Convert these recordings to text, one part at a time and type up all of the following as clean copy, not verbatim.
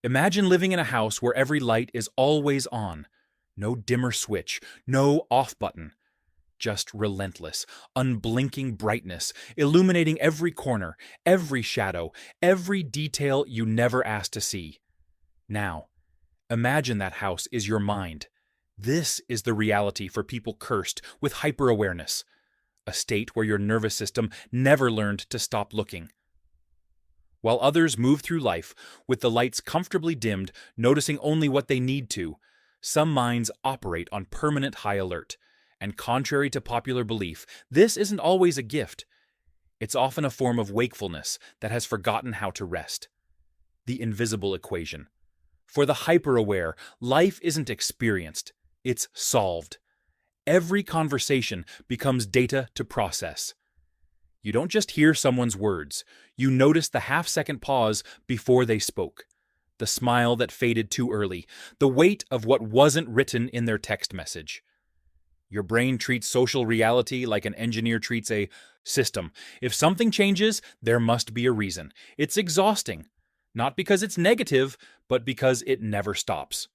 Imagine living in a house where every light is always on. No dimmer switch, no off button. Just relentless, unblinking brightness, illuminating every corner, every shadow, every detail you never asked to see. Now, imagine that house is your mind. This is the reality for people cursed with hyperawareness, a state where your nervous system never learned to stop looking. While others move through life with the lights comfortably dimmed, noticing only what they need to, some minds operate on permanent high alert. And contrary to popular belief, this isn't always a gift. It's often a form of wakefulness that has forgotten how to rest. The invisible equation. For the hyper-aware, life isn't experienced, it's solved. Every conversation becomes data to process. You don't just hear someone's words, you notice the half-second pause before they spoke, the smile that faded too early, the weight of what wasn't written in their text message. Your brain treats social reality like an engineer treats a system. If something changes, there must be a reason. It's exhausting, not because it's negative, but because it never stops.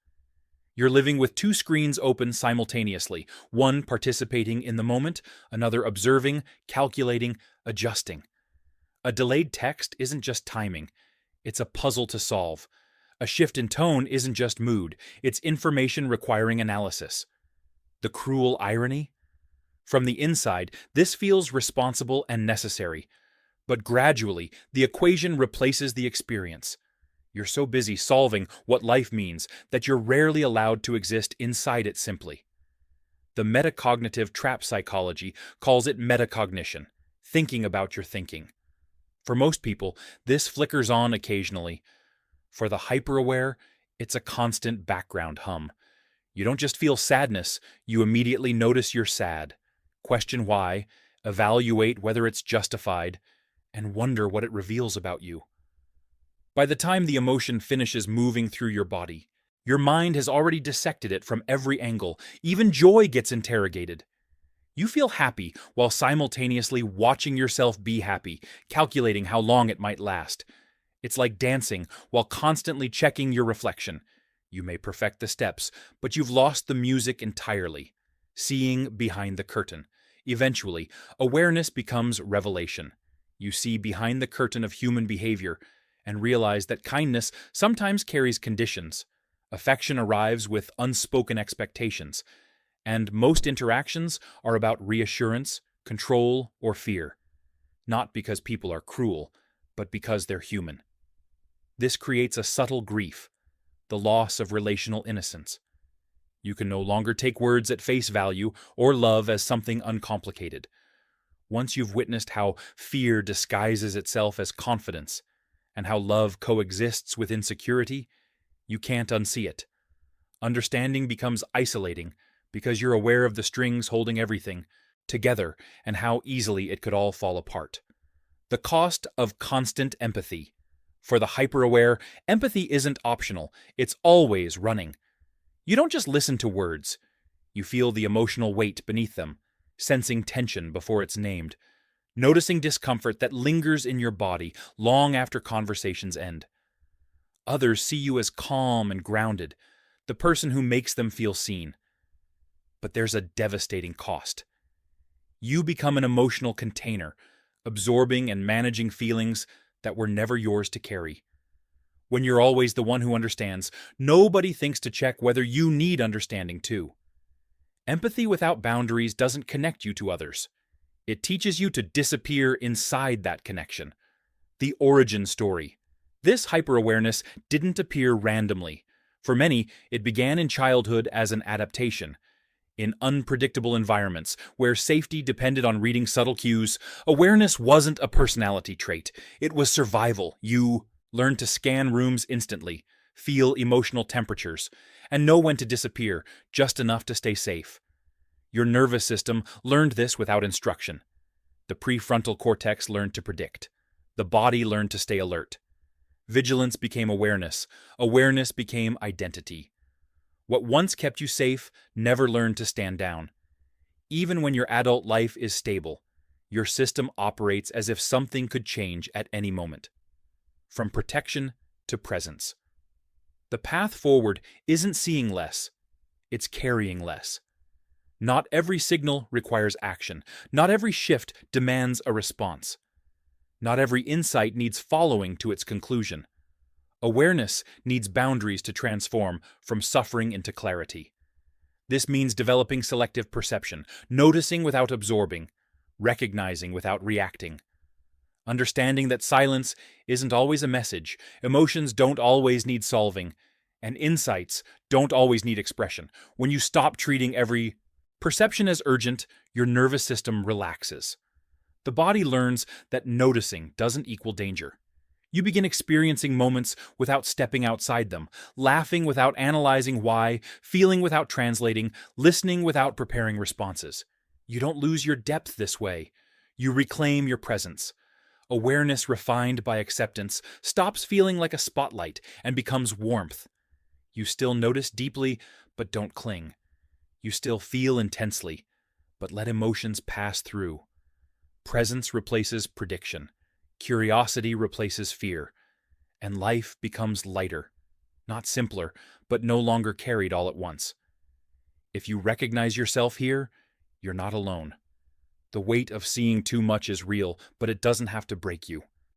You're living with two screens open simultaneously, one participating in the moment, another observing, calculating, adjusting. A delayed text isn't just timing, it's a puzzle to solve. A shift in tone isn't just mood, it's information requiring analysis. The cruel irony? From the inside, this feels responsible and necessary, but gradually, the equation replaces the experience. You're so busy solving what life means that you're rarely allowed to exist inside it simply. The metacognitive trap psychology calls it metacognition, thinking about your thinking. For most people, this flickers on occasionally. For the hyperaware, it's a constant background hum. You don't just feel sadness, you immediately notice you're sad, question why, evaluate whether it's justified, and wonder what it reveals about you. By the time the emotion finishes moving through your body, your mind has already dissected it from every angle. Even joy gets interrogated. You feel happy while simultaneously watching yourself be happy, calculating how long it might last. It's like dancing while constantly checking your reflection. You may perfect the steps, but you've lost the music entirely. Seeing behind the curtain. Eventually, awareness becomes revelation. You see behind the curtain of human behavior and realize that kindness sometimes carries conditions. Affection arrives with unspoken expectations, and most interactions are about reassurance, control, or fear. Not because people are cruel, but because they're human. This creates a subtle grief, the loss of relational innocence. You can no longer take words at face value or love as something uncomplicated. Once you've witnessed how fear disguises itself as confidence, and how love coexists with insecurity, you can't unsee it. Understanding becomes isolating because you're aware of the strings holding everything together and how easily it could all fall apart. The cost of constant empathy. For the hyper-aware, empathy isn't optional, it's always running. You don't just listen to words. You feel the emotional weight beneath them, sensing tension before it's named, noticing discomfort that lingers in your body long after conversations end. Others see you as calm and grounded, the person who makes them feel seen. But there's a devastating cost. You become an emotional container, absorbing and managing feelings that were never yours to carry. When you're always the one who understands, nobody thinks to check whether you need understanding too. Empathy without boundaries doesn't connect you to others. It teaches you to disappear inside that connection. The origin story. This hyperawareness didn't appear randomly. For many, it began in childhood as an adaptation. In unpredictable environments where safety depended on reading subtle cues, awareness wasn't a personality trait. It was survival. You learned to scan rooms instantly, feel emotional temperatures, and know when to disappear, just enough to stay safe. Your nervous system learned this without instruction. The prefrontal cortex learned to predict. The body learned to stay alert. Vigilance became awareness. Awareness became identity. What once kept you safe never learned to stand down. Even when your adult life is stable, your system operates as if something could change at any moment. From protection to presence. The path forward isn't seeing less, it's carrying less. Not every signal requires action. Not every shift demands a response. Not every insight needs following to its conclusion. Awareness needs boundaries to transform from suffering into clarity. This means developing selective perception, noticing without absorbing, recognizing without reacting. Understanding that silence isn't always a message, emotions don't always need solving, and insights don't always need expression. When you stop treating every perception as urgent, your nervous system relaxes. The body learns that noticing doesn't equal danger. You begin experiencing moments without stepping outside them, laughing without analyzing why, feeling without translating, listening without preparing responses. You don't lose your depth this way. You reclaim your presence. Awareness refined by acceptance stops feeling like a spotlight and becomes warmth. You still notice deeply, but don't cling. You still feel intensely, but let emotions pass through. Presence replaces prediction. Curiosity replaces fear. And life becomes lighter. Not simpler, but no longer carried all at once. If you recognize yourself here, you're not alone. The weight of seeing too much is real, but it doesn't have to break you.